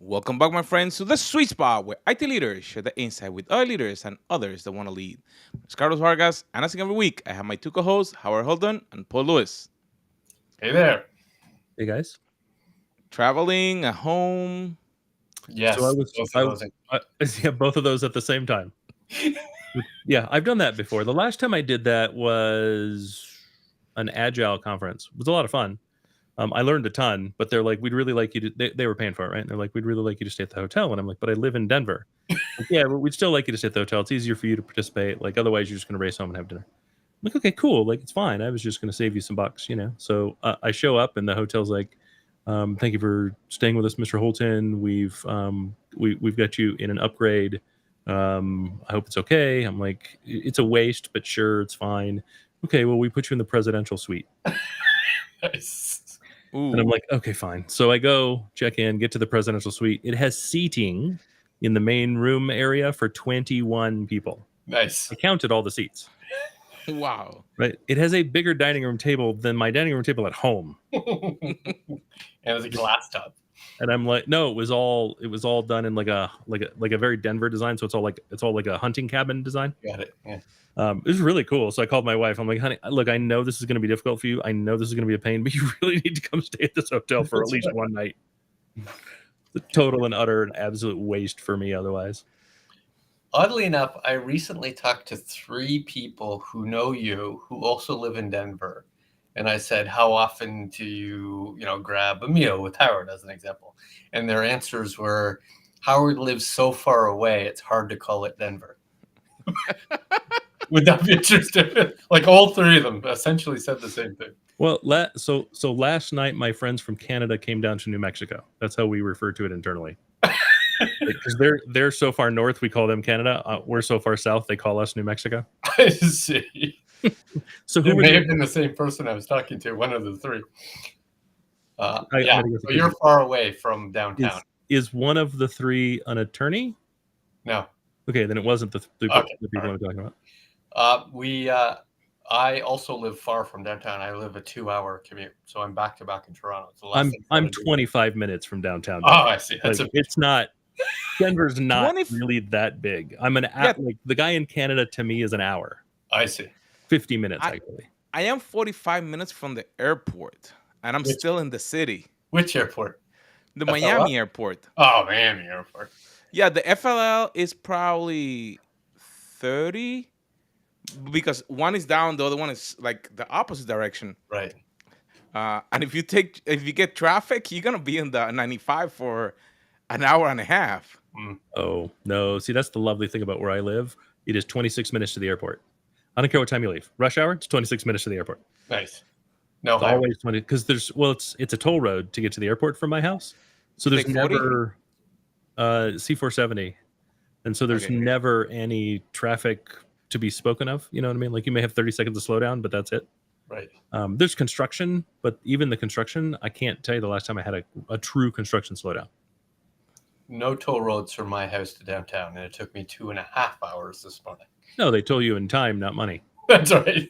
Welcome back, my friends, to the sweet spot where IT leaders share the insight with other leaders and others that want to lead. It's Carlos Vargas, and as in every week, I have my two co-hosts, Howard Holden and Paul Lewis. Hey there. Hey guys. Traveling, at home. Yes, So both both of those at the same time. Yeah, I've done that before. The last time I did that was an agile conference. It was a lot of fun. I learned a ton, but they're like, we'd really like you to, they were paying for it, right? And they're like, we'd really like you to stay at the hotel. And I'm like, but I live in Denver. Like, yeah, but we'd still like you to stay at the hotel. It's easier for you to participate. Like, otherwise you're just going to race home and have dinner. I'm like, okay, cool. Like, it's fine. I was just going to save you some bucks, you know? So I show up and the hotel's like, thank you for staying with us, Mr. Holton. We've got you in an upgrade. I hope it's okay. I'm like, it's a waste, but sure, it's fine. Okay, well, we put you in the presidential suite. Nice. Ooh. And I'm like, okay, fine. So I go check in, get to the presidential suite. It has seating in the main room area for 21 people. Nice. I counted all the seats. Wow. Right. It has a bigger dining room table than my dining room table at home. And it was a glass top. And I'm like, no, it was all done in like a very Denver design. So it's all like a hunting cabin design. Got it. Yeah. It was really cool. So I called my wife. I'm like, honey, look, I know this is going to be difficult for you. I know this is going to be a pain, but you really need to come stay at this hotel for at least one night. The total and utter and absolute waste for me otherwise. Oddly enough, I recently talked to 3 people who know you who also live in Denver. And I said, how often do you grab a meal with Howard, as an example? And their answers were, Howard lives so far away, it's hard to call it Denver. Would that be interesting? Like all 3 of them essentially said the same thing. Well, so last night, my friends from Canada came down to New Mexico. That's how we refer to it internally. Because they're so far north, we call them Canada. We're so far south, they call us New Mexico. I see. So It may have been the same person I was talking to, one of the 3. So you're far away from downtown. Is one of the 3 an attorney? No. Okay, then it wasn't the people I'm talking about. I also live far from downtown. I live a 2-hour commute, so I'm back to back in Toronto. I'm 25 minutes from downtown. Oh, I see. It's not. Denver's not really that big. Like the guy in Canada to me is an hour. I see. 50 minutes actually. I am 45 minutes from the airport, and I'm still in the city. Which airport? The Miami airport. Oh, Miami airport. Yeah, the FLL is probably 30 because one is down, the other one is like the opposite direction. Right. And if you get traffic, you're gonna be in the 95 for an hour and a half. Oh no! See, that's the lovely thing about where I live. It is 26 minutes to the airport. I don't care what time you leave. Rush hour, it's 26 minutes to the airport. Nice. No, it's always 20 because it's a toll road to get to the airport from my house. So there's never C470, and so there's never any traffic to be spoken of. You know what I mean? Like you may have 30 seconds of slowdown, but that's it. Right. There's construction, but even the construction, I can't tell you the last time I had a true construction slowdown. No toll roads from my house to downtown, and it took me 2.5 hours this morning. No, they told you in time, not money. That's right.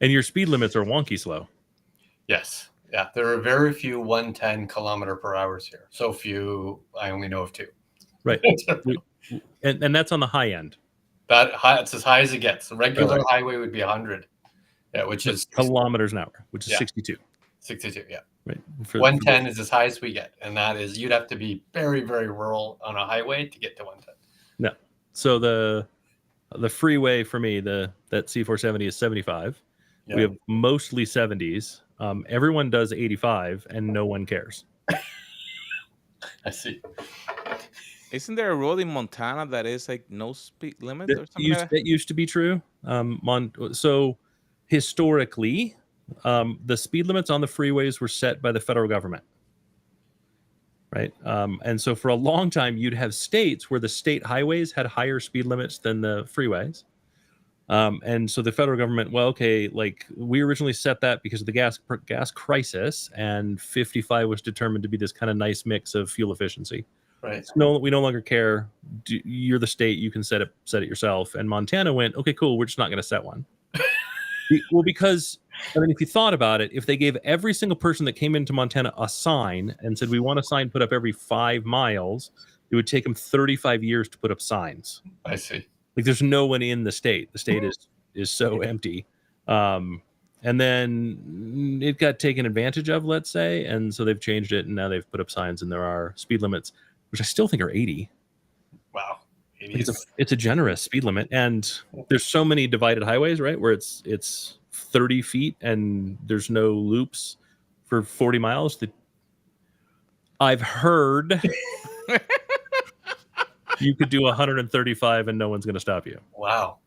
And your speed limits are wonky slow. Yes. Yeah. There are very few 110 kilometer per hours here. So few, I only know of 2. Right. and that's on the high end. It's as high as it gets. The regular highway would be 100. Yeah, which is kilometers an hour, which is 62. 62, yeah. Right. 110 is as high as we get, and that is you'd have to be very, very rural on a highway to get to 110. No. So the freeway for me, that C470 is 75. Yeah. We have mostly 70s. Everyone does 85, and no one cares. I see. Isn't there a road in Montana that is like no speed limit or something? That used to be true. So historically, the speed limits on the freeways were set by the federal government. Right. And so for a long time, you'd have states where the state highways had higher speed limits than the freeways. And so the federal government, like we originally set that because of the gas crisis, and 55 was determined to be this kind of nice mix of fuel efficiency. Right. So we no longer care. You're the state. You can set it yourself. And Montana went, okay, cool. We're just not going to set one. Well, because I mean, if you thought about it, if they gave every single person that came into Montana a sign and said, we want a sign put up every 5 miles, it would take them 35 years to put up signs. I see. Like there's no one in the state. The state is so empty. And then it got taken advantage of, let's say, and so they've changed it, and now they've put up signs, and there are speed limits, which I still think are 80. Wow. Like it's a generous speed limit, and there's so many divided highways, right, where it's 30 feet and there's no loops for 40 miles. I've heard you could do 135 and no one's going to stop you. Wow.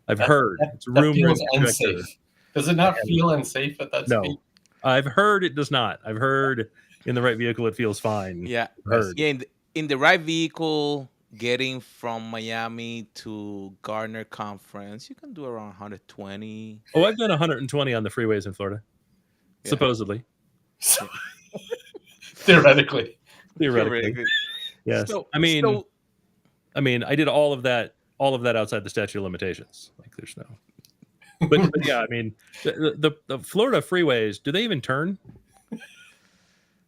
I've heard. It's That rumored. feels unsafe. Does it not feel unsafe at that No. speed? I've heard it does not. I've heard in the right vehicle it feels fine. Yeah. Heard. Yeah. In the right vehicle, getting from Miami to Gardner Conference, you can do around 120. Oh, I've done 120 on the freeways in Florida. Yeah. Supposedly. Theoretically. Yes. So, I mean, I did all of that outside the statute of limitations. Like there's no. But yeah, I mean, the Florida freeways, do they even turn?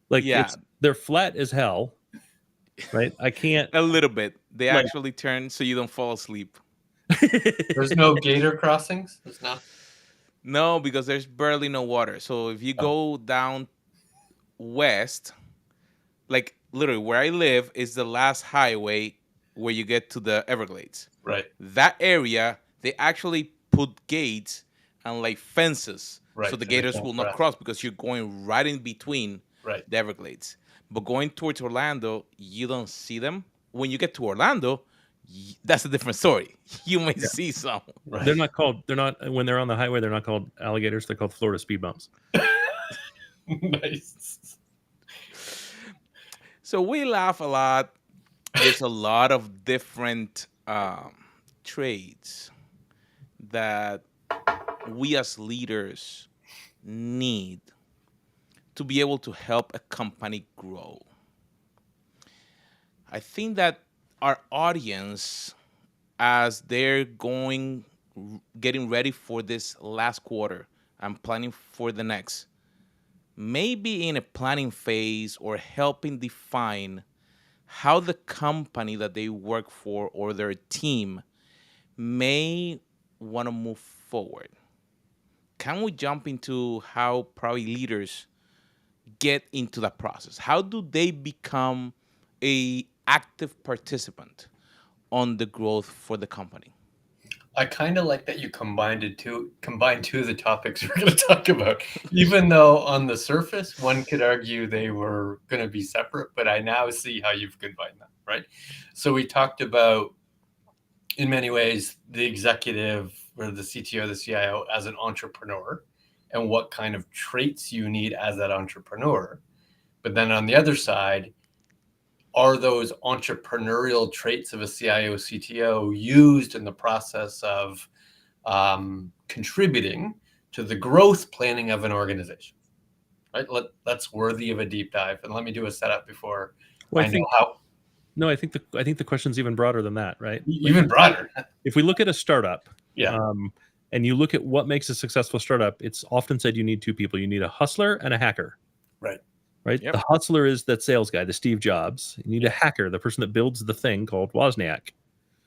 Like, yeah, they're flat as hell, right? I can't. a little bit. They Like- actually turn so you don't fall asleep. There's no gator crossings? There's not? No, because there's barely no water. So if you go down west, like literally where I live is the last highway where you get to the Everglades. Right. That area, they actually put gates and like fences Right, so the so they gators can't will not cross because you're going right in between Right. the Everglades. But going towards Orlando, you don't see them. When you get to Orlando, that's a different story. You may see some. Right. They're not when they're on the highway, they're not called alligators. They're called Florida speed bumps. Nice. So we laugh a lot. There's a lot of different trades that we as leaders need to be able to help a company grow. I think that our audience, as they're getting ready for this last quarter and planning for the next, may be in a planning phase or helping define how the company that they work for or their team may want to move forward. Can we jump into how probably leaders get into that process? How do they become a active participant on the growth for the company? I kind of like that you combined two of the topics we're going to talk about. Even though on the surface, one could argue they were going to be separate, but I now see how you've combined them, right? So we talked about, in many ways, the executive or the CTO, the CIO as an entrepreneur and what kind of traits you need as that entrepreneur. But then on the other side, are those entrepreneurial traits of a CIO, CTO used in the process of contributing to the growth planning of an organization? Right? That's worthy of a deep dive. And let me do a setup before I know how. No, I think the question's even broader than that, right? Even broader. If we look at a startup, Yeah. And you look at what makes a successful startup, it's often said you need two people. You need a hustler and a hacker. Right? Yep. The hustler is that sales guy, the Steve Jobs. You need a hacker, the person that builds the thing called Wozniak.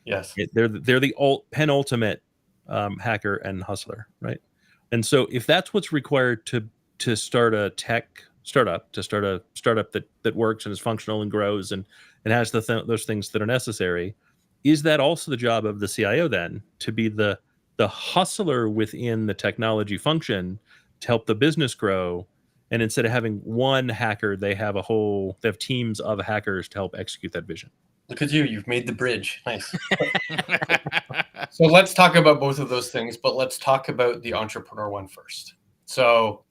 Yes. They're the penultimate hacker and hustler, right? And so if that's what's required to start a tech startup, to start a startup that works and is functional and grows and has those things that are necessary, is that also the job of the CIO then to be the hustler within the technology function to help the business grow? And instead of having one hacker, they have teams of hackers to help execute that vision. Look at you. You've made the bridge. Nice. So let's talk about both of those things, but let's talk about the entrepreneur one first. So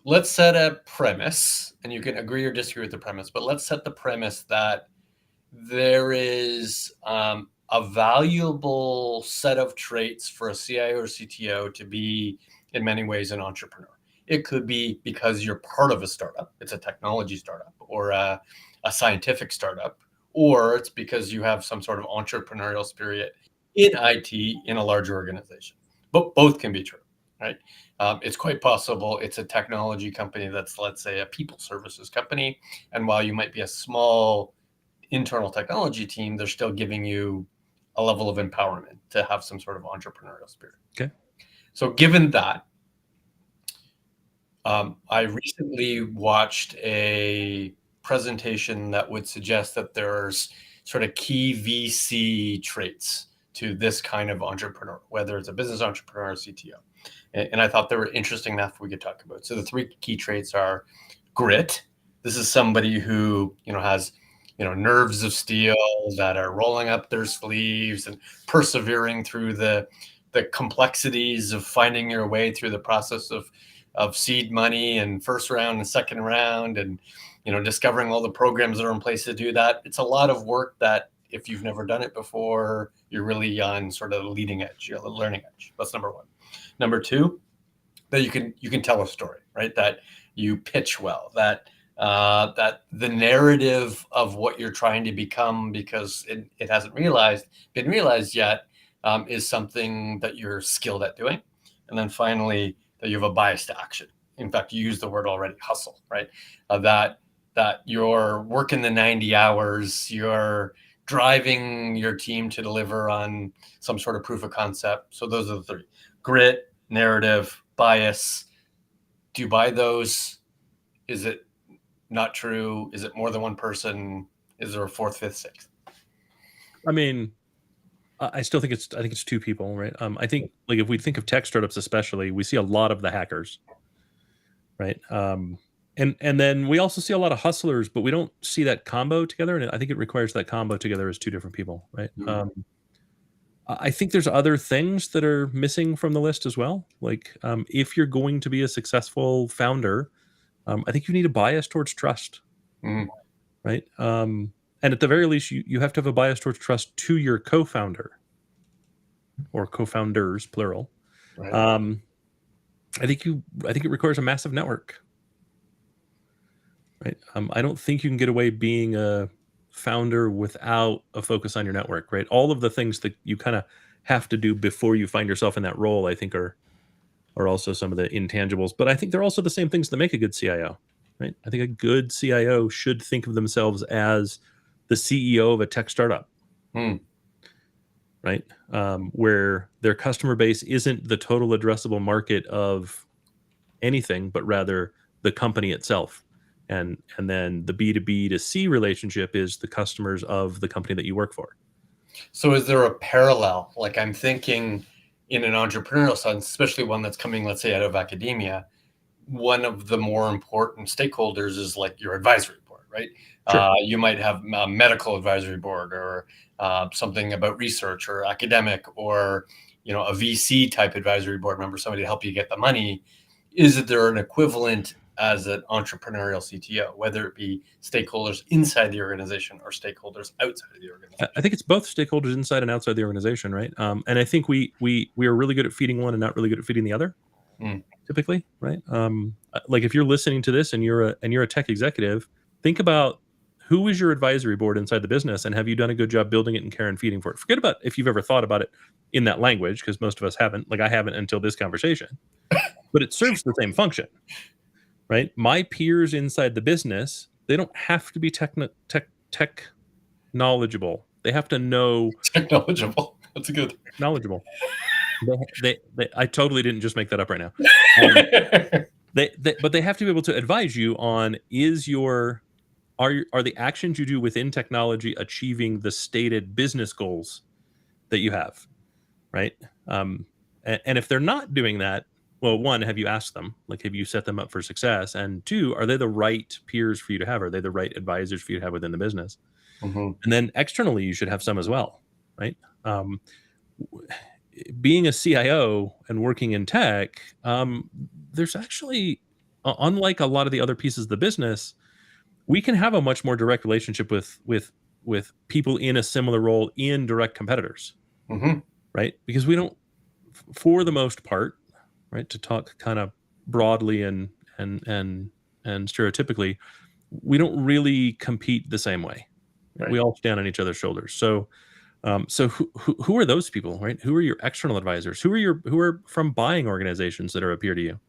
let's set a premise, and you can agree or disagree with the premise, but let's set the premise that there is a valuable set of traits for a CIO or CTO to be, in many ways, an entrepreneur. It could be because you're part of a startup. It's a technology startup or a scientific startup, or it's because you have some sort of entrepreneurial spirit in IT in a larger organization. But both can be true. right? It's quite possible it's a technology company that's, let's say, a people services company. And while you might be a small internal technology team, they're still giving you a level of empowerment to have some sort of entrepreneurial spirit. Okay. So given that, I recently watched a presentation that would suggest that there's sort of key VC traits to this kind of entrepreneur, whether it's a business entrepreneur or CTO. And I thought they were interesting enough we could talk about. So the three key traits are grit. This is somebody who, has, nerves of steel, that are rolling up their sleeves and persevering through the complexities of finding your way through the process of seed money and first round and second round, and discovering all the programs that are in place to do that. It's a lot of work that if you've never done it before, you're really on sort of the leading edge, you're the learning edge. That's number one. Number two, that you can tell a story, right? That you pitch well, that the narrative of what you're trying to become, because it hasn't been realized yet, is something that you're skilled at doing. And then finally, that you have a bias to action. In fact, you used the word already, hustle, right? That you're working the 90 hours, you're driving your team to deliver on some sort of proof of concept. So those are the three: grit, narrative, bias. Do you buy those? Is it not true? Is it more than one person? Is there a fourth, fifth, sixth? I mean, I still think it's two people, right? I think, like, if we think of tech startups especially, we see a lot of the hackers, right? And then we also see a lot of hustlers, but we don't see that combo together. And I think it requires that combo together as two different people, right? Mm-hmm. I think there's other things that are missing from the list as well. Like, if you're going to be a successful founder, I think you need a bias towards trust, Mm-hmm. right? And at the very least, you have to have a bias towards trust to your co-founder or co-founders, plural. Right. I think it requires a massive network, right? I don't think you can get away being a founder without a focus on your network, right? All of the things that you kind of have to do before you find yourself in that role, I think, are also some of the intangibles. But I think they're also the same things that make a good CIO, right? I think a good CIO should think of themselves as the CEO of a tech startup, right? Where their customer base isn't the total addressable market of anything, but rather the company itself. And then the B2B to C relationship is the customers of the company that you work for. So is there a parallel? Like, I'm thinking in an entrepreneurial sense, especially one that's coming, let's say, out of academia, one of the more important stakeholders is like your advisory board, right? Sure. You might have a medical advisory board, or something about research or academic, or a VC type advisory board member, somebody to help you get the money. Is there an equivalent as an entrepreneurial CTO, whether it be stakeholders inside the organization or stakeholders outside of the organization? I think it's both stakeholders inside and outside the organization, right? And I think we are really good at feeding one and not really good at feeding the other, typically, right? Like, if you're listening to this and you're a tech executive, think about who is your advisory board inside the business, and have you done a good job building it and care and feeding for it? Forget about if you've ever thought about it in that language, because most of us haven't. Like, I haven't until this conversation, but it serves the same function, right? My peers inside the business, they don't have to be tech knowledgeable. They have to know Knowledgeable. That's good. knowledgeable. They I totally didn't just make that up right now. But they have to be able to advise you on, are the actions you do within technology achieving the stated business goals that you have, right? And if they're not doing that, well, one, have you asked them? Like, have you set them up for success? And two, are they the right peers for you to have? Are they the right advisors for you to have within the business? Mm-hmm. And then externally, you should have some as well, right? Being a CIO and working in tech, there's actually, unlike a lot of the other pieces of the business, we can have a much more direct relationship with people in a similar role in direct competitors, Mm-hmm. right? Because we don't, for the most part, right, to talk kind of broadly and stereotypically, we don't really compete the same way. Right? We all stand on each other's shoulders. So So who are those people, right? Who are your external advisors? Who are from buying organizations that are a peer to you,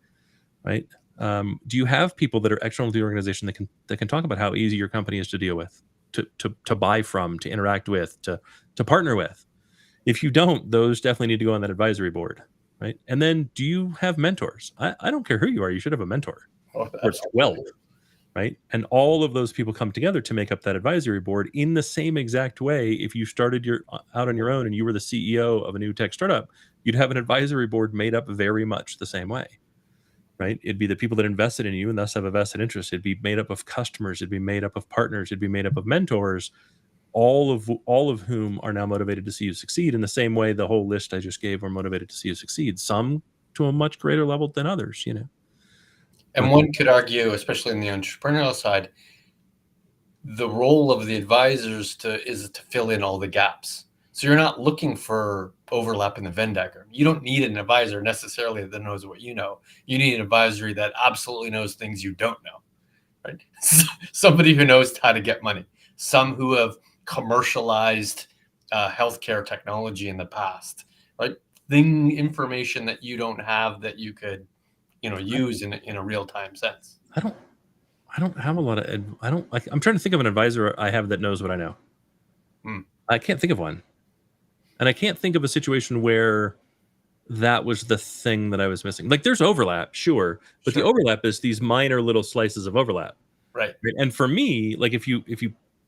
right? Do you have people that are external to the organization that can talk about how easy your company is to deal with, to buy from, to interact with, to partner with? If you don't, those definitely need to go on that advisory board, right? And then, do you have mentors? I don't care who you are, you should have a mentor Oh, or 12, absolutely. right? And all of those people come together to make up that advisory board in the same exact way. If you started out on your own and you were the CEO of a new tech startup, you'd have an advisory board made up very much the same way, right? It'd be the people that invested in you and thus have a vested interest. It'd be made up of customers. It'd be made up of partners. It'd be made up of mentors, all of whom are now motivated to see you succeed in the same way the whole list I just gave were motivated to see you succeed. Some to a much greater level than others, you know. And one could argue, especially in the entrepreneurial side, the role of the advisors is to fill in all the gaps. So you're not looking for overlap in the Venn diagram. You don't need an advisor necessarily that knows what you know. You need an advisory that absolutely knows things you don't know, right? Somebody who knows how to get money. Some who have commercialized healthcare technology in the past, right? Information that you don't have that you could, use in a real time sense. I don't have a lot of I'm trying to think of an advisor I have that knows what I know. I can't think of one. And I can't think of a situation where that was the thing that I was missing. Like, there's overlap, sure, but the overlap is these minor little slices of overlap. Right. And for me, like, if you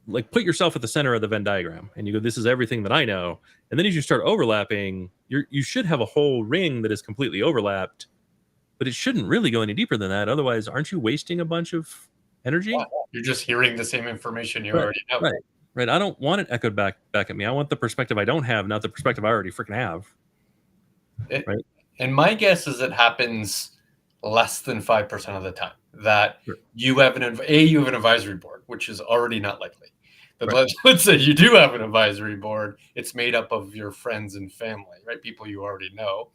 like put yourself at the center of the Venn diagram and you go, this is everything that I know, and then as you start overlapping, you should have a whole ring that is completely overlapped, but it shouldn't really go any deeper than that. Otherwise, aren't you wasting a bunch of energy? Wow. You're just hearing the same information you already know. Right. I don't want it echoed back at me. I want the perspective I don't have, not the perspective I already freaking have. Right. And my guess is it happens less than 5% of the time that you have an advisory board, which is already not likely. But let's say you do have an advisory board. It's made up of your friends and family, right? People you already know,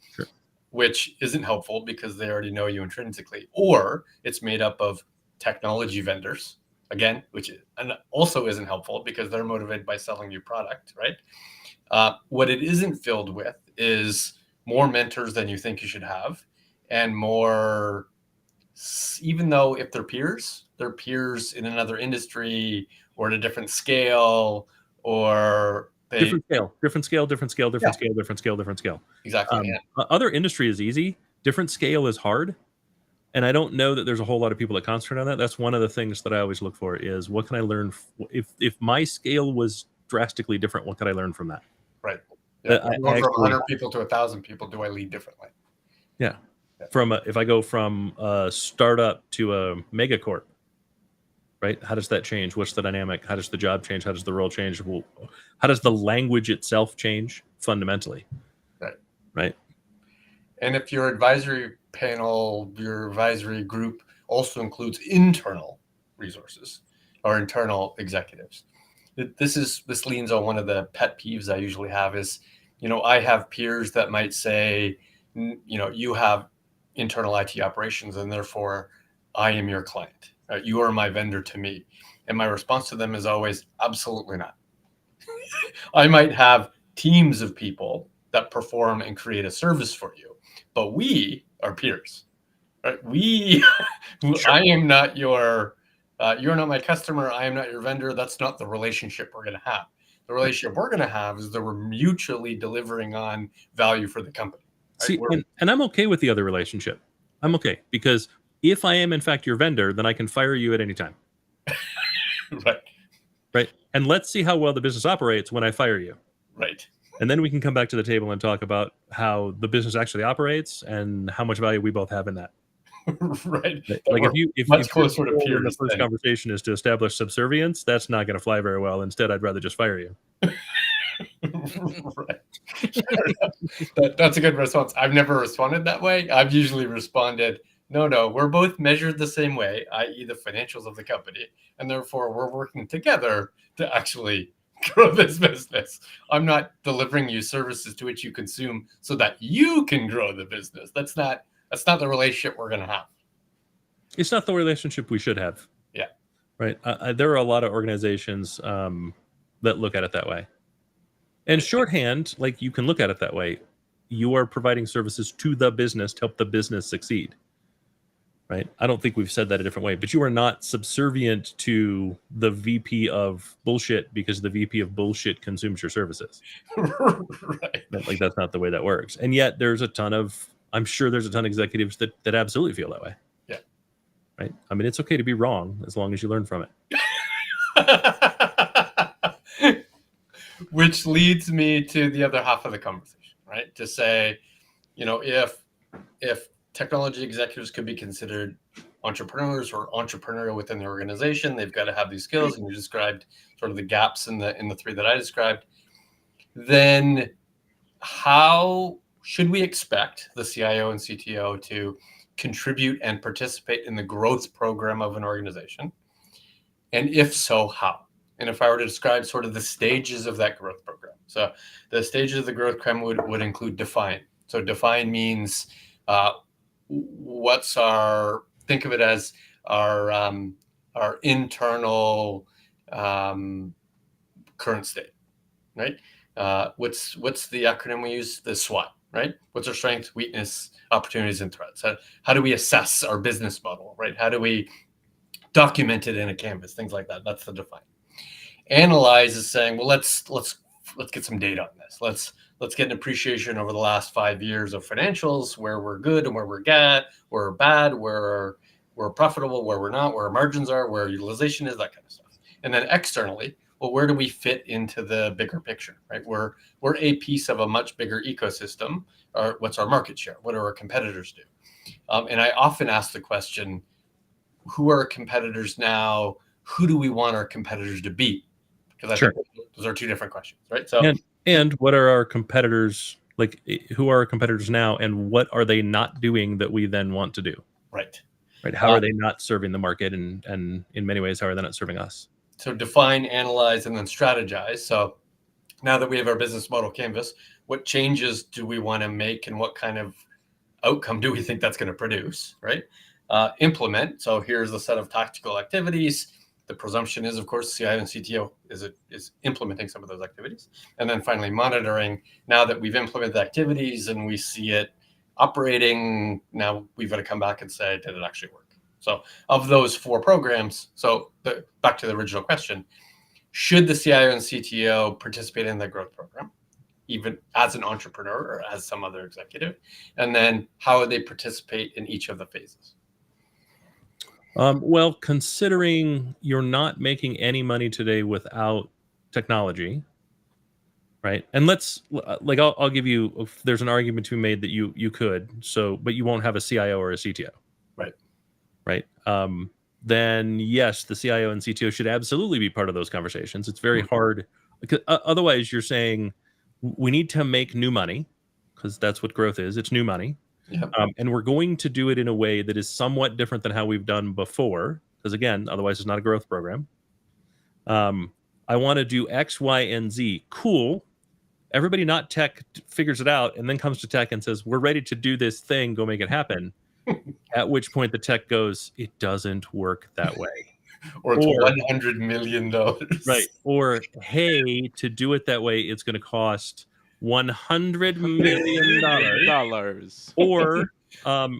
which isn't helpful because they already know you intrinsically. Or it's made up of technology vendors, again, which also isn't helpful because they're motivated by selling you product, right? What it isn't filled with is more mentors than you think you should have, and more, even though if they're peers in another industry or at a different scale, or different scale. Exactly. Other industry is easy. Different scale is hard. And I don't know that there's a whole lot of people that concentrate on that. That's one of the things that I always look for is what can I learn? If my scale was drastically different, what could I learn from that? Right. Yeah. Going from 100 people to 1,000 people, do I lead differently? Yeah. If I go from a startup to a megacorp, right? How does that change? What's the dynamic? How does the job change? How does the role change? How does the language itself change fundamentally? Right. And if your advisory panel, your advisory group also includes internal resources or internal executives, this leans on one of the pet peeves I usually have is, I have peers that might say, you have internal IT operations and therefore I am your client. You are my vendor to me. And my response to them is always, absolutely not. I might have teams of people that perform and create a service for you, but we are peers. Right? I am not you're not my customer. I am not your vendor. That's not the relationship we're going to have. The relationship we're going to have is that we're mutually delivering on value for the company. Right? See, and I'm okay with the other relationship. I'm okay because if I am in fact your vendor, then I can fire you at any time. Right. And let's see how well the business operates when I fire you. Right. And then we can come back to the table and talk about how the business actually operates and how much value we both have in that. Right. Like if much closer to peers, the first conversation is to establish subservience, that's not going to fly very well. Instead, I'd rather just fire you. Right. That's a good response. I've never responded that way. I've usually responded, no, we're both measured the same way, i.e. the financials of the company, and therefore we're working together to actually grow this business. I'm not delivering you services to which you consume so that you can grow the business. That's not the relationship we're going to have. It's not the relationship we should have. Yeah. Right. There are a lot of organizations that look at it that way. And shorthand, like you can look at it that way. You are providing services to the business to help the business succeed. Right? I don't think we've said that a different way, but you are not subservient to the VP of bullshit because the VP of bullshit consumes your services. Right. Like that's not the way that works. And yet I'm sure there's a ton of executives that absolutely feel that way. Yeah. Right. I mean, it's okay to be wrong as long as you learn from it. Which leads me to the other half of the conversation, right? To say, if technology executives could be considered entrepreneurs or entrepreneurial within the organization, they've got to have these skills, and you described sort of the gaps in the three that I described. Then how should we expect the CIO and CTO to contribute and participate in the growth program of an organization? And if so, how? And if I were to describe sort of the stages of that growth program. So the stages of the growth program would include define. So define means think of it as our internal current state, right? What's the acronym we use? The SWOT, right? What's our strength, weakness, opportunities, and threats? How do we assess our business model, right? How do we document it in a canvas? Things like that. That's the define. Analyze is saying, well, let's get some data on this. Let's get an appreciation over the last 5 years of financials, where we're good and where we're bad, where we're profitable, where we're not, where our margins are, where utilization is, that kind of stuff. And then externally, well, where do we fit into the bigger picture, right? We're a piece of a much bigger ecosystem. Or what's our market share? What do our competitors do? And I often ask the question, who are our competitors now? Who do we want our competitors to beat? Because I think those are two different questions, right? So, and what are our competitors, like who are our competitors now, and what are they not doing that we then want to do? Right. How are they not serving the market, and in many ways, how are they not serving us? So define, analyze, and then strategize. So now that we have our business model canvas, what changes do we want to make, and what kind of outcome do we think that's going to produce, right? Implement. So here's a set of tactical activities. The presumption is, of course, CIO and CTO is implementing some of those activities. And then finally, monitoring. Now that we've implemented the activities and we see it operating, now we've got to come back and say, did it actually work? So of those 4 programs, back to the original question, should the CIO and CTO participate in the growth program, even as an entrepreneur or as some other executive? And then how would they participate in each of the phases? Well, considering you're not making any money today without technology, right? And I'll give you, there's an argument to be made that you could, but you won't have a CIO or a CTO. Right. Then yes, the CIO and CTO should absolutely be part of those conversations. It's very hard, because otherwise you're saying we need to make new money, because that's what growth is. It's new money. Yep. And we're going to do it in a way that is somewhat different than how we've done before, because again, otherwise it's not a growth program. I want to do X, Y, and Z. Cool. Everybody not tech figures it out and then comes to tech and says, we're ready to do this thing, go make it happen. At which point the tech goes, it doesn't work that way. Or it's $100 million. Right. Or, hey, to do it that way, it's going to cost $100 million. Or,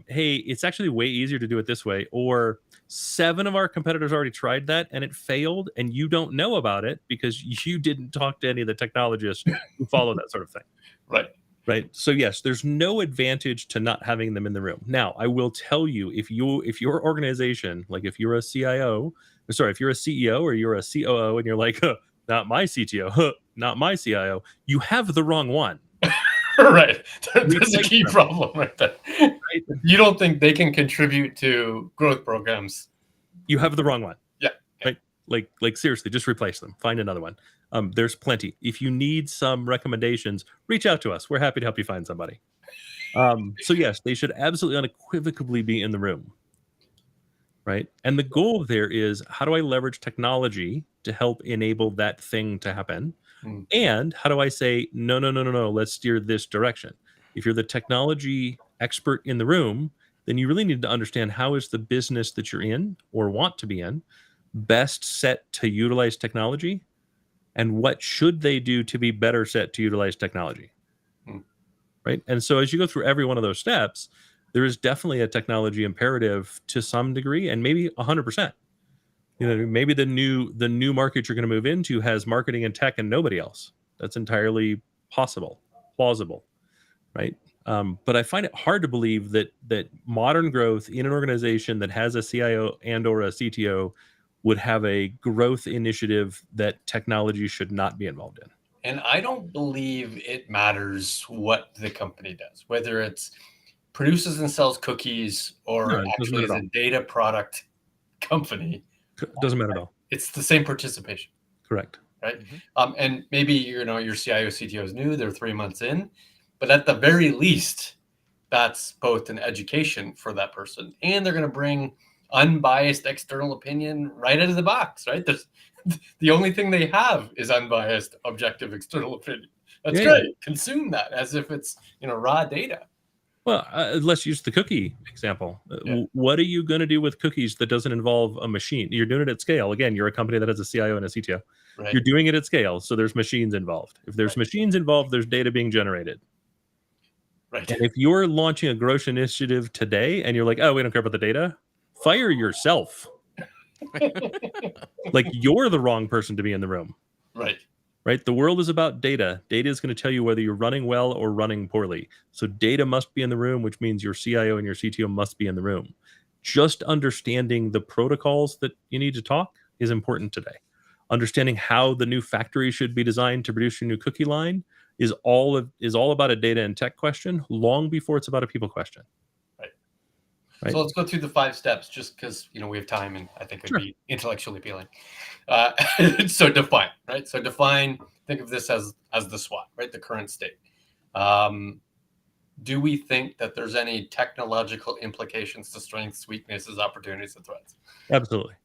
hey, it's actually way easier to do it this way. Or 7 of our competitors already tried that and it failed, and you don't know about it because you didn't talk to any of the technologists who follow that sort of thing. Right. So yes, there's no advantage to not having them in the room. Now, I will tell you, if your organization, like if you're a CEO, if you're a CEO or you're a COO and you're like, not my CTO, not my CIO, you have the wrong one. Right. That's a key problem right there. Right? You don't think they can contribute to growth programs. You have the wrong one. Yeah. Right. Like seriously, just replace them. Find another one. There's plenty. If you need some recommendations, reach out to us. We're happy to help you find somebody. So yes, they should absolutely unequivocally be in the room. Right. And the goal there is, how do I leverage technology to help enable that thing to happen? And how do I say, no, let's steer this direction? If you're the technology expert in the room, then you really need to understand, how is the business that you're in or want to be in best set to utilize technology and what should they do to be better set to utilize technology. Right. And so as you go through every one of those steps, there is definitely a technology imperative to some degree, and maybe 100%. Maybe the new market you're going to move into has marketing and tech and nobody else. That's entirely possible, plausible, right? But I find it hard to believe that modern growth in an organization that has a CIO and or a CTO would have a growth initiative that technology should not be involved in. And I don't believe it matters what the company does, whether it's produces and sells cookies or actually is a data product company. Doesn't matter at all. It's the same participation. Correct. Right. And maybe, your CIO, CTO is new, they're 3 months in, but at the very least, that's both an education for that person, and they're going to bring unbiased external opinion right out of the box, right? The only thing they have is unbiased, objective external opinion. That's great. Yeah. Consume that as if it's, raw data. Well, let's use the cookie example. Yeah. What are you going to do with cookies that doesn't involve a machine? You're doing it at scale. Again, you're a company that has a CIO and a CTO. Right. You're doing it at scale, so there's machines involved. If there's machines involved, there's data being generated. Right. And if you're launching a growth initiative today and you're like, oh, we don't care about the data, fire yourself. Like, you're the wrong person to be in the room. Right. Right? The world is about data. Data is going to tell you whether you're running well or running poorly. So data must be in the room, which means your CIO and your CTO must be in the room. Just understanding the protocols that you need to talk is important today. Understanding how the new factory should be designed to produce your new cookie line is all about a data and tech question long before it's about a people question. Right. So let's go through the 5 steps, just because we have time, and I think it'd be intellectually appealing. So define, right? So define. Think of this as the SWOT, right? The current state. Do we think that there's any technological implications to strengths, weaknesses, opportunities, and threats? Absolutely,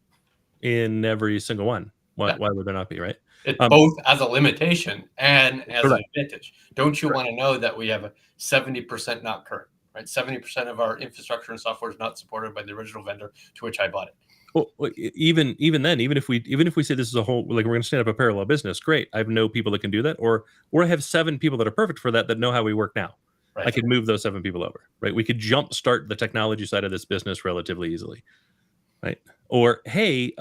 in every single one. Why would there not be, right? It's both as a limitation and as an advantage. Don't you want to know that we have a 70% not current? Right, 70% of our infrastructure and software is not supported by the original vendor to which I bought it. Well, even then, even if we say this is a whole, like, we're going to stand up a parallel business, great. I know people that can do that, or I have 7 people that are perfect for that know how we work now. Right. I could move those 7 people over. Right, we could jump start the technology side of this business relatively easily. Right, or hey,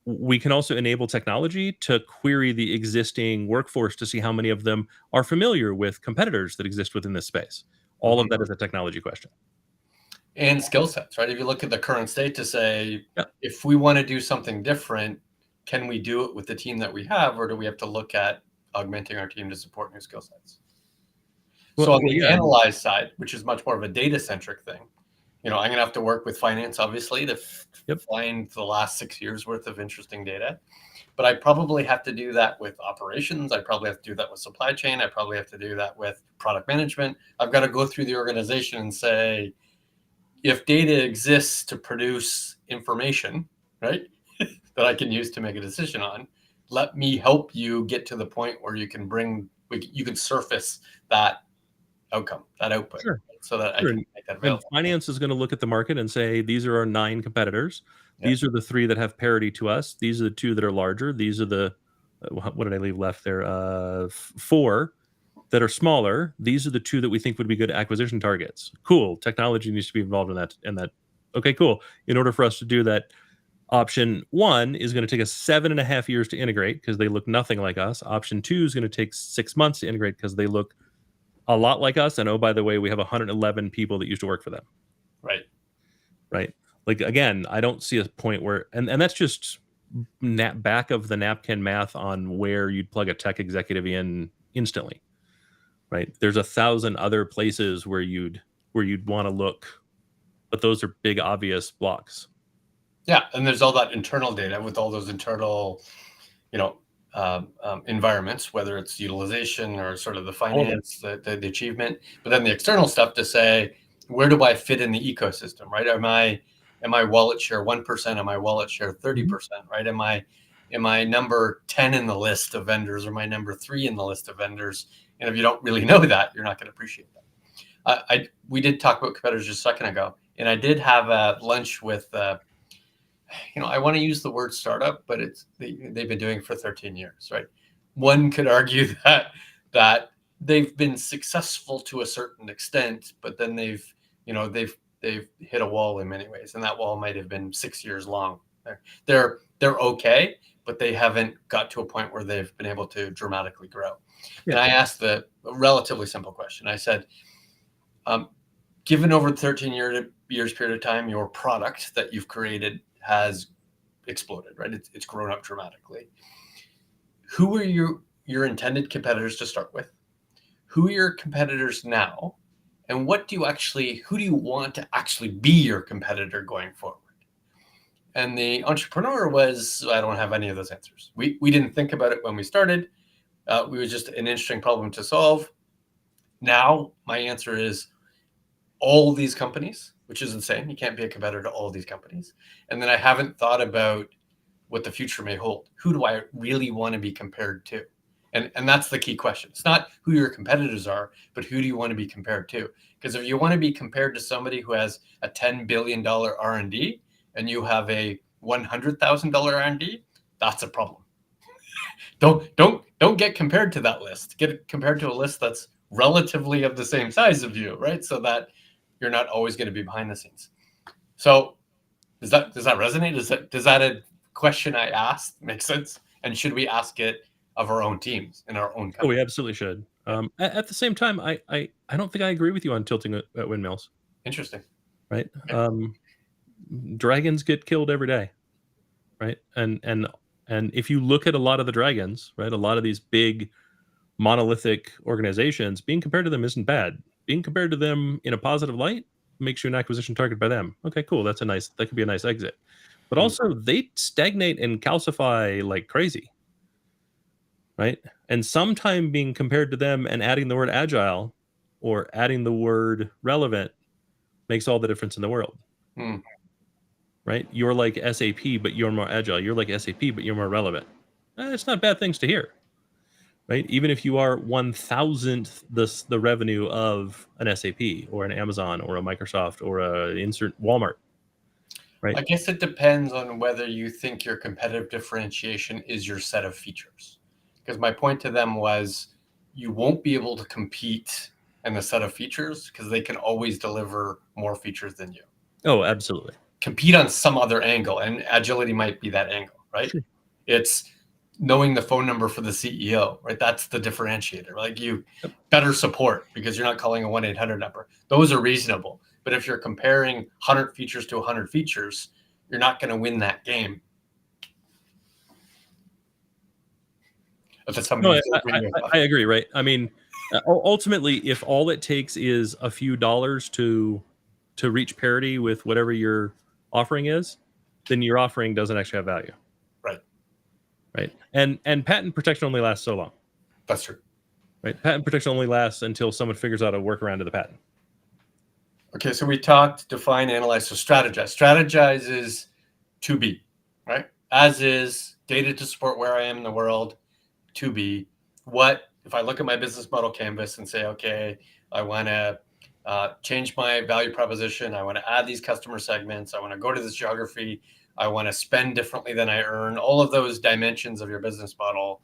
we can also enable technology to query the existing workforce to see how many of them are familiar with competitors that exist within this space. All of that is a technology question. And skill sets, right? If you look at the current state to say, if we want to do something different, can we do it with the team that we have, or do we have to look at augmenting our team to support new skill sets? So on the analyze side, which is much more of a data-centric thing, I'm going to have to work with finance, obviously, to find the last 6 years worth of interesting data. But I probably have to do that with operations. I probably have to do that with supply chain. I probably have to do that with product management. I've got to go through the organization and say, if data exists to produce information, right, that I can use to make a decision on, let me help you get to the point where you can surface that outcome, that output. Sure. So that I can make that available. And finance is going to look at the market and say, these are our 9 competitors. These are the 3 that have parity to us. These are the 2 that are larger. These are the, what did I leave left there? 4 that are smaller. These are the 2 that we think would be good acquisition targets. Cool. Technology needs to be involved in that. Okay, cool. In order for us to do that, option 1 is going to take us 7.5 years to integrate because they look nothing like us. Option 2 is going to take 6 months to integrate because they look a lot like us. And oh, by the way, we have 111 people that used to work for them. Right. Like, again, I don't see a point where, and that's just back of the napkin math on where you'd plug a tech executive in instantly. Right. There's 1,000 other places where you'd want to look, but those are big, obvious blocks. Yeah. And there's all that internal data with all those internal, environments, whether it's utilization or sort of the finance, the achievement, but then the external stuff to say, where do I fit in the ecosystem, right? Am I wallet share 1%? Am I wallet share 30%, right? Am I number 10 in the list of vendors, or am I number 3 in the list of vendors? And if you don't really know that, you're not going to appreciate that. We did talk about competitors just a second ago, and I did have a lunch with I want to use the word startup, but they've been doing it for 13 years, right? One could argue that they've been successful to a certain extent, but then they've hit a wall in many ways, and that wall might have been 6 years long. They're okay, but they haven't got to a point where they've been able to dramatically grow. Yeah. And I asked a relatively simple question. I said, given over 13 years period of time, your product that you've created has exploded, right? It's grown up dramatically. Who are your intended competitors to start with? Who are your competitors now? And who do you want to actually be your competitor going forward? And the entrepreneur was, I don't have any of those answers. We didn't think about it when we started. We was just an interesting problem to solve. Now my answer is all these companies, which is insane. You can't be a competitor to all these companies. And then I haven't thought about what the future may hold. Who do I really want to be compared to? And that's the key question. It's not who your competitors are, but who do you want to be compared to? Because if you want to be compared to somebody who has a $10 billion R&D and you have a $100,000 R&D, that's a problem. Don't get compared to that list. Get compared to a list that's relatively of the same size of you, right? So that you're not always going to be behind the scenes. So does that resonate? Does that a question I asked make sense? And should we ask it of our own teams in our own company? Oh, we absolutely should. At the same time, I don't think I agree with you on tilting at windmills. Interesting. Right. Okay. Dragons get killed every day. Right. And if you look at a lot of the dragons, right, a lot of these big monolithic organizations, being compared to them isn't bad. Being compared to them in a positive light makes you an acquisition target by them. Okay, cool. That could be a nice exit. But also they stagnate and calcify like crazy. Right. And sometime being compared to them and adding the word agile or adding the word relevant makes all the difference in the world. Right. You're like SAP, but you're more agile. You're like SAP, but you're more relevant. It's not bad things to hear. Right. Even if you are 1,000th the revenue of an SAP or an Amazon or a Microsoft or a insert Walmart. Right. I guess it depends on whether you think your competitive differentiation is your set of features. Because my point to them was you won't be able to compete in the set of features because they can always deliver more features than you. Oh, absolutely. Compete on some other angle, and agility might be that angle, right? Sure. It's knowing the phone number for the CEO, right? That's the differentiator. Like you better support because you're not calling a 1-800 number. Those are reasonable. But if you're comparing 100 features to 100 features, you're not going to win that game. No, I agree, right? I mean, ultimately, if all it takes is a few dollars to reach parity with whatever your offering is, then your offering doesn't actually have value. Right. Right. And patent protection only lasts so long. That's true. Right. Patent protection only lasts until someone figures out a workaround to the patent. Okay, so we talked, define, analyze, so strategize. Strategize is to be, right? As is, data to support where I am in the world, to be. What, if I look at my business model canvas and say, okay, I want to change my value proposition. I want to add these customer segments. I want to go to this geography. I want to spend differently than I earn. All of those dimensions of your business model.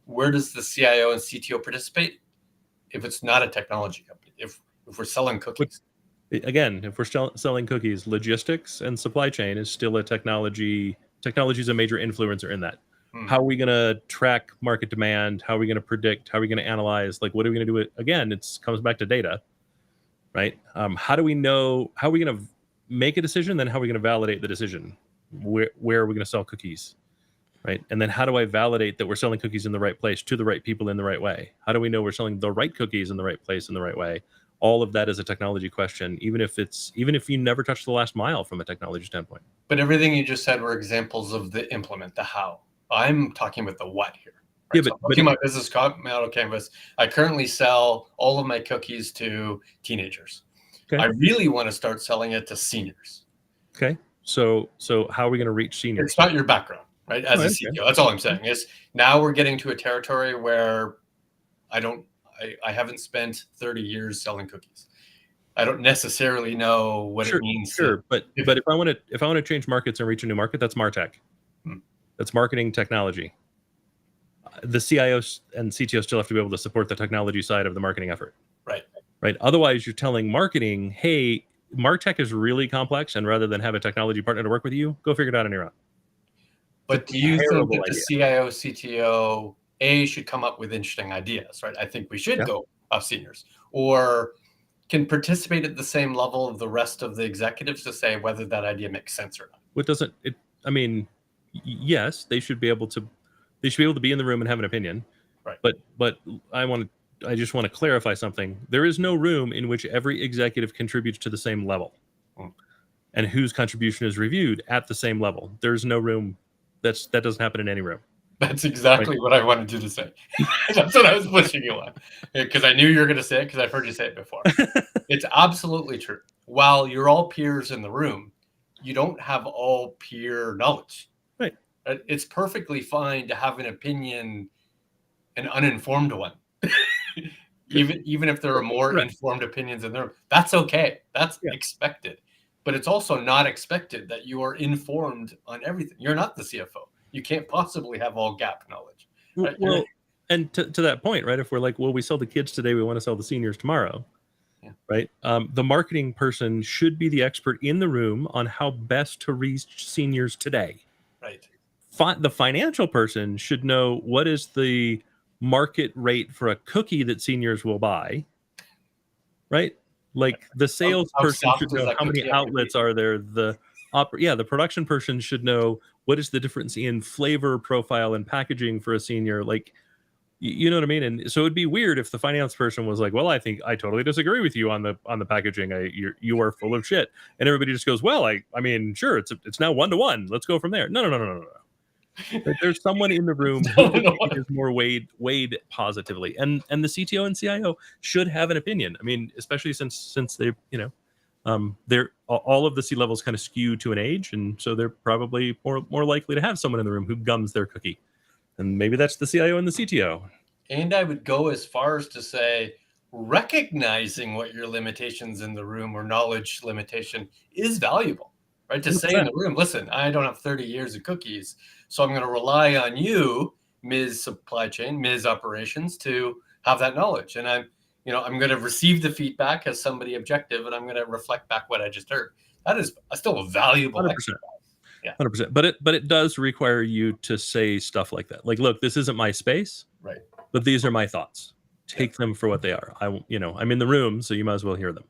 Where does the CIO and CTO participate? If it's not a technology company, if we're selling cookies. Again, if we're selling cookies, logistics and supply chain is still a technology. Technology is a major influencer in that. How are we going to track market demand? How are we going to predict? How are we going to analyze? Like, what are we going to do? Again, it comes back to data, right? How do we know? How are we going to make a decision? Then how are we going to validate the decision? Where are we going to sell cookies, right? And then how do I validate that we're selling cookies in the right place to the right people in the right way? How do we know we're selling the right cookies in the right place in the right way? All of that is a technology question, even if you never touch the last mile from a technology standpoint. But everything you just said were examples of the implement, the how. I'm talking about the what here. Right? Yeah, but my business model canvas, I currently sell all of my cookies to teenagers. Okay. I really want to start selling it to seniors. Okay. So how are we going to reach seniors? It's not your background, right? As a CTO, that's all I'm saying. Is now we're getting to a territory where I haven't spent 30 years selling cookies. I don't necessarily know what it means. Sure, but if I want to change markets and reach a new market, that's MarTech. That's marketing technology. The CIO and CTO still have to be able to support the technology side of the marketing effort. Right. Otherwise, you're telling marketing, hey, MarTech is really complex, and rather than have a technology partner to work with you, go figure it out on your own. But do you think that the CIO, CTO, should come up with interesting ideas, right? I think we should go off seniors, or can participate at the same level of the rest of the executives to say whether that idea makes sense or not. What doesn't it? I mean, yes, they should be able to. They should be able to be in the room and have an opinion. Right. But I just want to clarify something. There is no room in which every executive contributes to the same level, and whose contribution is reviewed at the same level. There's no room. That doesn't happen in any room. That's exactly what I wanted you to say. That's what I was pushing you on, because I knew you were going to say it, because I've heard you say it before. It's absolutely true. While you're all peers in the room, you don't have all peer knowledge. Right. It's perfectly fine to have an opinion, an uninformed one. even if there are more informed opinions in there, that's okay. That's expected. But it's also not expected that you are informed on everything. You're not the CFO. You can't possibly have all gap knowledge. Right? Well, and to that point, right? If we're like, well, we sell the kids today, we want to sell the seniors tomorrow, right? The marketing person should be the expert in the room on how best to reach seniors today. Right. The financial person should know what is the market rate for a cookie that seniors will buy, right? Like the salesperson should know how many outlets are there. The production person should know what is the difference in flavor profile and packaging for a senior. Like, you know what I mean? And so it'd be weird if the finance person was like, well, I think I totally disagree with you on the packaging. You are full of shit. And everybody just goes, well, I mean, sure, it's now 1-to-1. Let's go from there. No. There's someone in the room who is more weighed positively, and the CTO and CIO should have an opinion. I mean, especially since they, they're all of the C levels kind of skew to an age, and so they're probably more likely to have someone in the room who gums their cookie, and maybe that's the CIO and the CTO. And I would go as far as to say, recognizing what your limitations in the room or knowledge limitation is valuable. Right, to 100%. Say in the room, listen, I don't have 30 years of cookies, so I'm going to rely on you, Ms. Supply Chain, Ms. Operations, to have that knowledge. And I'm going to receive the feedback as somebody objective, and I'm going to reflect back what I just heard. That is still a valuable 100%. exercise. Yeah, 100%. But it does require you to say stuff like that. Like, look, this isn't my space, right? But these are my thoughts. Take them for what they are. I'm in the room, so you might as well hear them.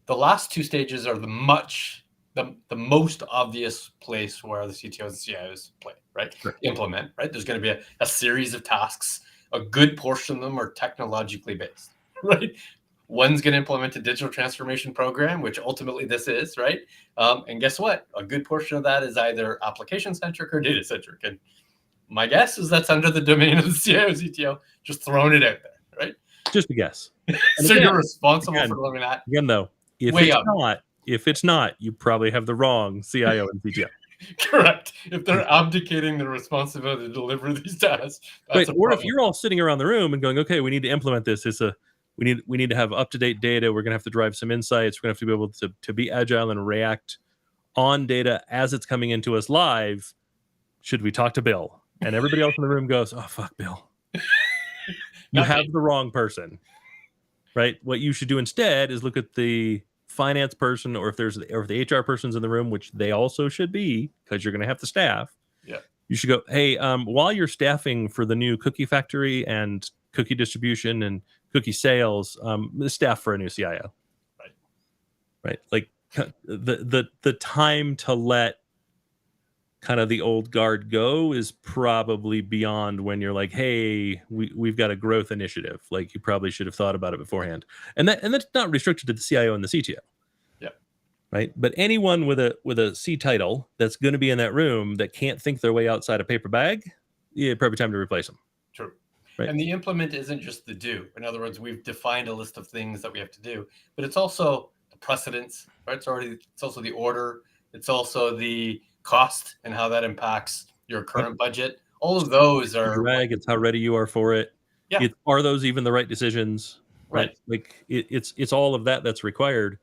The last two stages are the most obvious place where the CTOs and CIOs play, right? Sure. Implement, right? There's going to be a series of tasks. A good portion of them are technologically based, right? One's going to implement a digital transformation program, which ultimately this is, right? And guess what? A good portion of that is either application-centric or data-centric. And my guess is that's under the domain of the CIO, CTO, just throwing it out there, right? Just a guess. So you're responsible for delivering that? Again, though, if it's not, you probably have the wrong CIO and CTO. Correct. If they're abdicating their responsibility to deliver these tasks, or if you're all sitting around the room and going, okay, we need to implement this. We need to have up-to-date data. We're going to have to drive some insights. We're going to have to be able to be agile and react on data as it's coming into us live. Should we talk to Bill? And everybody else in the room goes, oh, fuck, Bill. You have the wrong person, right? What you should do instead is look at the finance person, or if the HR person's in the room, which they also should be, because you're going to have to staff. Yeah. You should go, hey, while you're staffing for the new cookie factory and cookie distribution and cookie sales, staff for a new CIO. Right. Like the time to let kind of the old guard go is probably beyond when you're like, hey, we've got a growth initiative. Like, you probably should have thought about it beforehand. And that's not restricted to the CIO and the CTO. Yeah. Right. But anyone with a C title that's going to be in that room that can't think their way outside a paper bag, probably time to replace them. True. Right. And the implement isn't just the do. In other words, we've defined a list of things that we have to do, but it's also the precedence, right? It's also the order. It's also the cost and how that impacts your current budget. All of those are it's how ready you are for it. Yeah. Are those even the right decisions? Right. Like it's all of that that's required.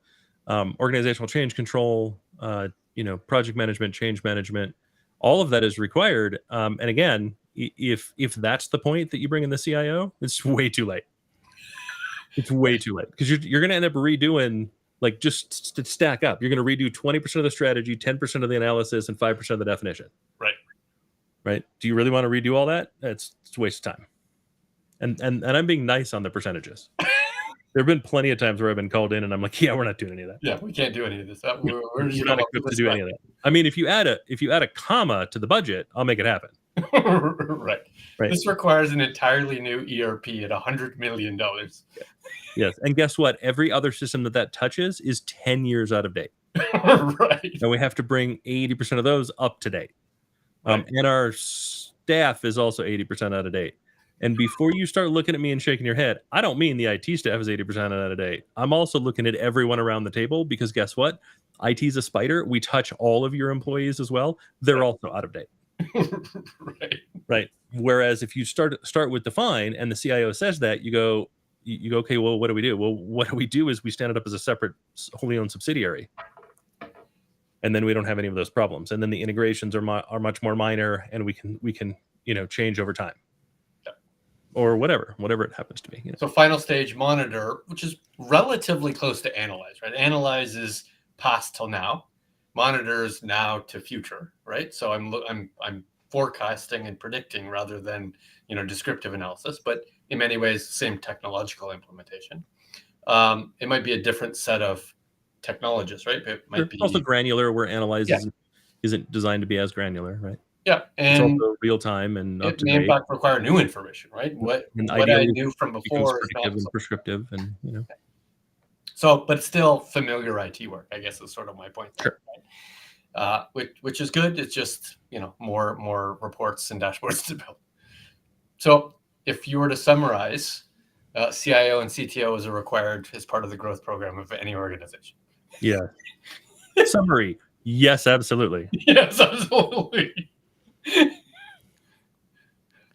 Organizational change control, project management, change management, all of that is required. And again, if that's the point that you bring in the CIO, it's way too late. It's way too late because you're going to end up redoing, like, just to stack up. You're going to redo 20% of the strategy, 10% of the analysis, and 5% of the definition. Right. Right. Do you really want to redo all that? It's a waste of time. And I'm being nice on the percentages. There have been plenty of times where I've been called in and I'm like, yeah, we're not doing any of that. Yeah, we can't do any of this. We're We're not equipped to do any of that. I mean, if you add a comma to the budget, I'll make it happen. Right. Right. This requires an entirely new ERP at $100 million. Yes. And guess what? Every other system that touches is 10 years out of date. Right. And we have to bring 80% of those up to date. Right. And our staff is also 80% out of date. And before you start looking at me and shaking your head, I don't mean the IT staff is 80% out of date. I'm also looking at everyone around the table, because guess what? IT is a spider. We touch all of your employees as well. They're also out of date. Right. Right. Whereas if you start with define and the CIO says that, you go, okay, well, what do we do? Well, what we do is we stand it up as a separate, wholly owned subsidiary. And then we don't have any of those problems. And then the integrations are much more minor, and we can change over time. Or whatever it happens to be. So final stage, monitor, which is relatively close to analyze, right? Analyze is past till now, monitor is now to future, right? So I'm forecasting and predicting rather than descriptive analysis, but in many ways same technological implementation. It might be a different set of technologists, right? It might be also granular, where analyze isn't designed to be as granular, right? Yeah, and it's also real time and up it to may date. In fact require new information, right? What I knew from before is not and prescriptive, and So, but it's still familiar IT work, I guess, is sort of my point. Sure. Right? Which is good. It's just more reports and dashboards to build. So, if you were to summarize, CIO and CTO is required as part of the growth program of any organization. Yeah. Summary: yes, absolutely. Yes, absolutely.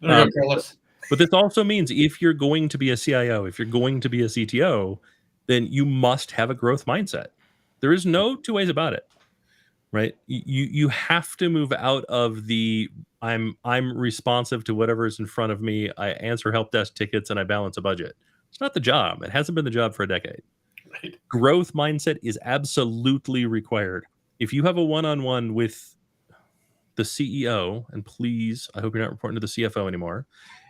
But this also means if you're going to be a CIO, if you're going to be a CTO, then you must have a growth mindset. There is no two ways about it, right? You have to move out of the I'm responsive to whatever is in front of me. I answer help desk tickets and I balance a budget. It's not the job. It hasn't been the job for a decade. Right. Growth mindset is absolutely required. If you have a one-on-one with the CEO, and please, I hope you're not reporting to the CFO anymore,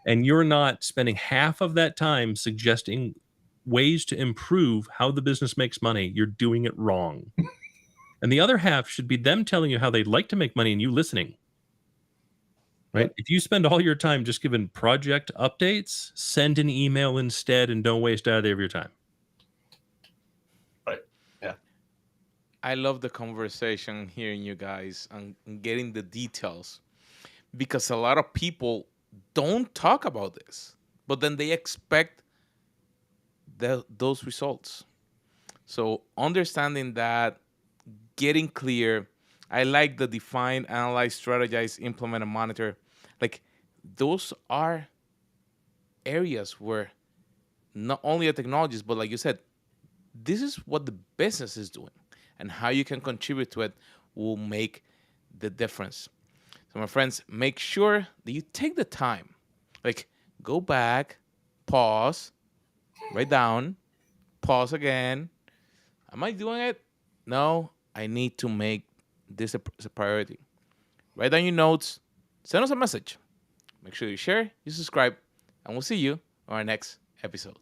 and you're not spending half of that time suggesting ways to improve how the business makes money, you're doing it wrong. And the other half should be them telling you how they'd like to make money and you listening. Right? If you spend all your time just giving project updates, send an email instead and don't waste either of your time. Right. Yeah. I love the conversation hearing you guys and getting the details, because a lot of people don't talk about this, but then they expect those results. So understanding that, getting clear. I like the define, analyze, strategize, implement, and monitor. Like, those are areas where not only the technologies, but like you said, this is what the business is doing, and how you can contribute to it will make the difference. So my friends, make sure that you take the time, like, go back, pause, write down, pause again. Am I doing it? No, I need to make this a priority. Write down your notes, send us a message. Make sure you share, you subscribe, and we'll see you on our next episode.